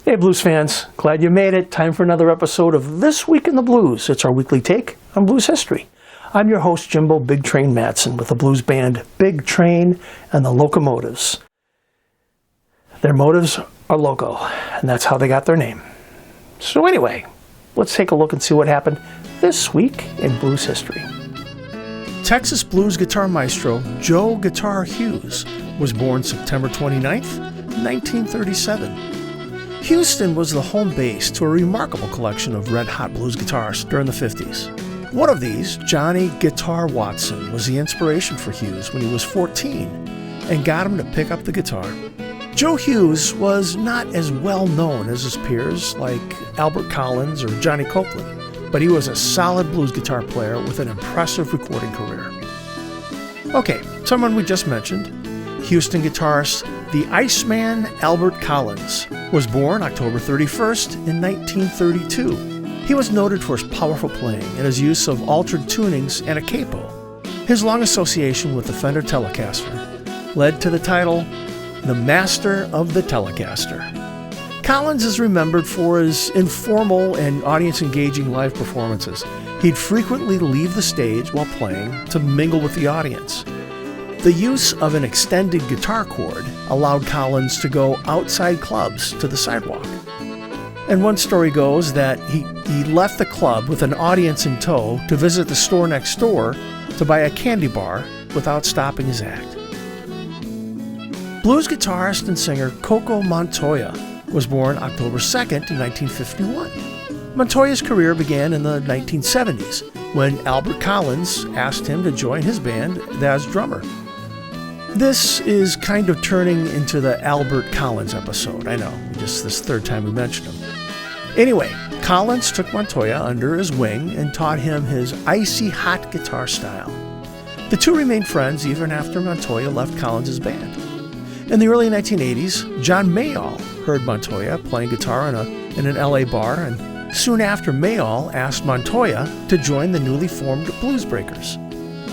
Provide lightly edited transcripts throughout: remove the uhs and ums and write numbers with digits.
Hey blues fans, glad you made it. Time for another episode of This Week in the Blues. It's our weekly take on blues history. I'm your host Jimbo Big Train Matson with the blues band Big Train and the Locomotives. Their motives are loco, and that's how they got their name. So anyway, let's take a look and see what happened this week in blues history. Texas Blues Guitar Maestro Joe Guitar Hughes was born September 29th, 1937. Houston was the home base to a remarkable collection of red-hot blues guitarists during the 50s. One of these, Johnny Guitar Watson, was the inspiration for Hughes when he was 14 and got him to pick up the guitar. Joe Hughes was not as well known as his peers like Albert Collins or Johnny Copeland, but he was a solid blues guitar player with an impressive recording career. Okay, someone we just mentioned, Houston guitarist the Iceman Albert Collins was born October 31st in 1932. He was noted for his powerful playing and his use of altered tunings and a capo. His long association with the Fender Telecaster led to the title, the Master of the Telecaster. Collins is remembered for his informal and audience-engaging live performances. He'd frequently leave the stage while playing to mingle with the audience. The use of an extended guitar cord allowed Collins to go outside clubs to the sidewalk. And one story goes that he left the club with an audience in tow to visit the store next door to buy a candy bar without stopping his act. Blues guitarist and singer Koko Montoya was born October 2nd in 1951. Montoya's career began in the 1970s when Albert Collins asked him to join his band as drummer. This is kind of turning into the Albert Collins episode. I know, just this third time we mentioned him. Anyway, Collins took Montoya under his wing and taught him his icy hot guitar style. The two remained friends even after Montoya left Collins' band. In the early 1980s, John Mayall heard Montoya playing guitar in an LA bar, and soon after Mayall asked Montoya to join the newly formed Blues Breakers.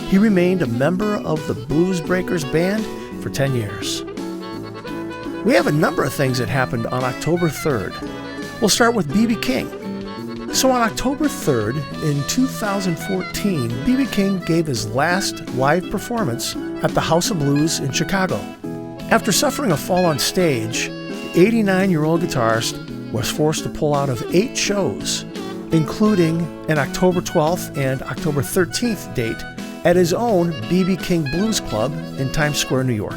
He remained a member of the Blues Breakers band for 10 years. We have a number of things that happened on October 3rd. We'll start with B.B. King. So on October 3rd in 2014, B.B. King gave his last live performance at the House of Blues in Chicago. After suffering a fall on stage, the 89-year-old guitarist was forced to pull out of 8 shows, including an October 12th and October 13th date at his own B.B. King Blues Club in Times Square, New York.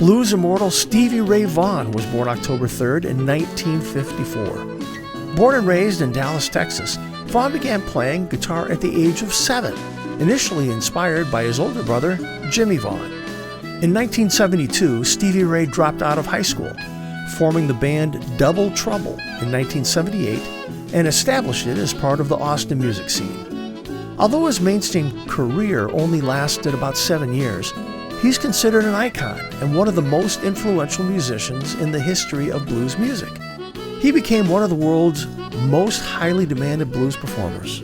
Blues immortal Stevie Ray Vaughan was born October 3rd in 1954. Born and raised in Dallas, Texas, Vaughan began playing guitar at the age of 7, initially inspired by his older brother, Jimmy Vaughan. In 1972, Stevie Ray dropped out of high school, forming the band Double Trouble in 1978 and established it as part of the Austin music scene. Although his mainstream career only lasted about 7 years, he's considered an icon and one of the most influential musicians in the history of blues music. He became one of the world's most highly demanded blues performers.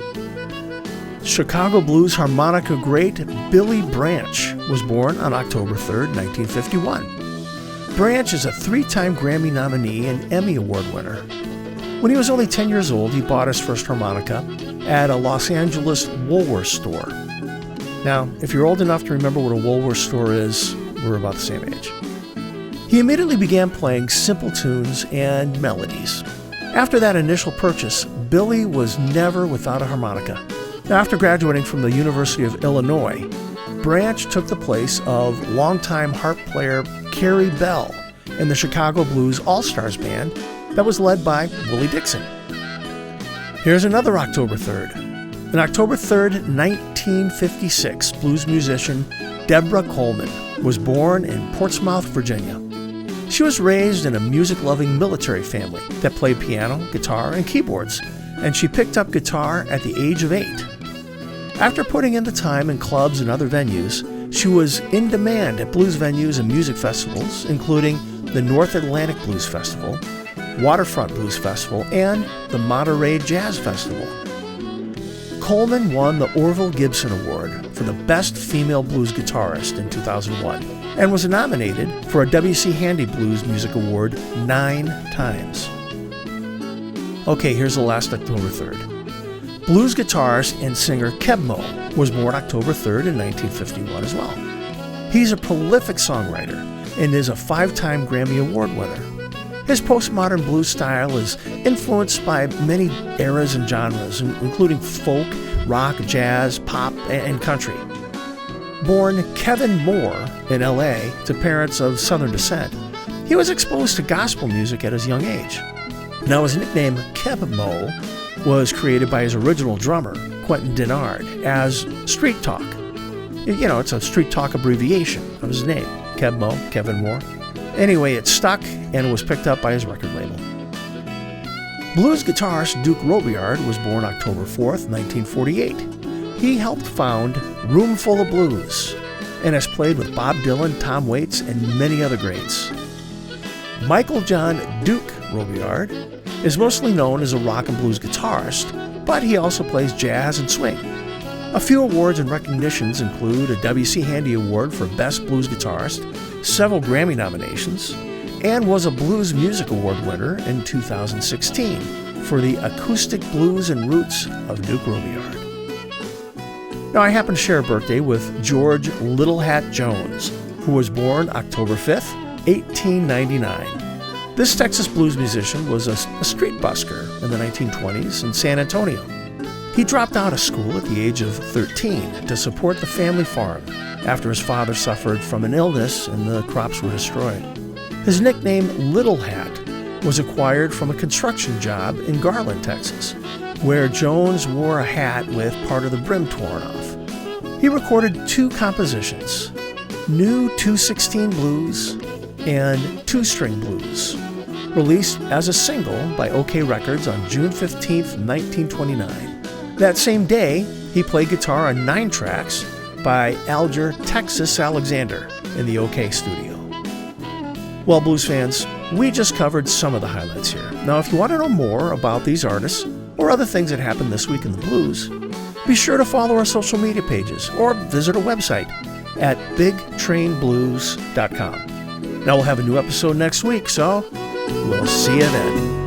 Chicago blues harmonica great Billy Branch was born on October 3rd, 1951. Branch is a 3-time Grammy nominee and Emmy Award winner. When he was only 10 years old, he bought his first harmonica at a Los Angeles Woolworth store. Now, if you're old enough to remember what a Woolworth store is, we're about the same age. He immediately began playing simple tunes and melodies. After that initial purchase, Billy was never without a harmonica. Now, after graduating from the University of Illinois, Branch took the place of longtime harp player Carrie Bell in the Chicago Blues All-Stars band that was led by Willie Dixon. Here's another October 3rd. On October 3rd, 1956, blues musician Deborah Coleman was born in Portsmouth, Virginia. She was raised in a music-loving military family that played piano, guitar, and keyboards, and she picked up guitar at the age of 8. After putting in the time in clubs and other venues, she was in demand at blues venues and music festivals, including the North Atlantic Blues Festival, Waterfront Blues Festival, and the Monterey Jazz Festival. Coleman won the Orville Gibson Award for the Best Female Blues Guitarist in 2001. and was nominated for a W.C. Handy Blues Music Award 9 times. Okay, here's the last October 3rd. Blues guitarist and singer KBMO was born October 3rd in 1951 as well. He's a prolific songwriter and is a 5-time Grammy Award winner. His postmodern blues style is influenced by many eras and genres, including folk, rock, jazz, pop, and country. Born Kevin Moore in L.A. to parents of Southern descent, he was exposed to gospel music at his young age. Now, his nickname KBMO was created by his original drummer, Quentin Denard, as Street Talk. You know, it's a Street Talk abbreviation of his name, KBMO, Kevin Moore. Anyway, it stuck and was picked up by his record label. Blues guitarist Duke Robillard was born October 4th, 1948. He helped found Roomful of Blues and has played with Bob Dylan, Tom Waits, and many other greats. Michael John Duke Robillard is mostly known as a rock and blues guitarist, but he also plays jazz and swing. A few awards and recognitions include a W.C. Handy Award for Best Blues Guitarist, several Grammy nominations, and was a Blues Music Award winner in 2016 for the Acoustic Blues and Roots of Duke Robillard. Now, I happen to share a birthday with George Little Hat Jones, who was born October 5th, 1899. This Texas blues musician was a street busker in the 1920s in San Antonio. He dropped out of school at the age of 13 to support the family farm after his father suffered from an illness and the crops were destroyed. His nickname Little Hat was acquired from a construction job in Garland, Texas, where Jones wore a hat with part of the brim torn off. He recorded 2 compositions, New 216 Blues and 2-String Blues, released as a single by OK Records on June 15, 1929. That same day, he played guitar on 9 tracks by Alger Texas Alexander in the OK studio. Well, blues fans, we just covered some of the highlights here. Now, if you want to know more about these artists or other things that happened this week in the blues, be sure to follow our social media pages or visit our website at bigtrainblues.com. Now, we'll have a new episode next week, so we'll see you then.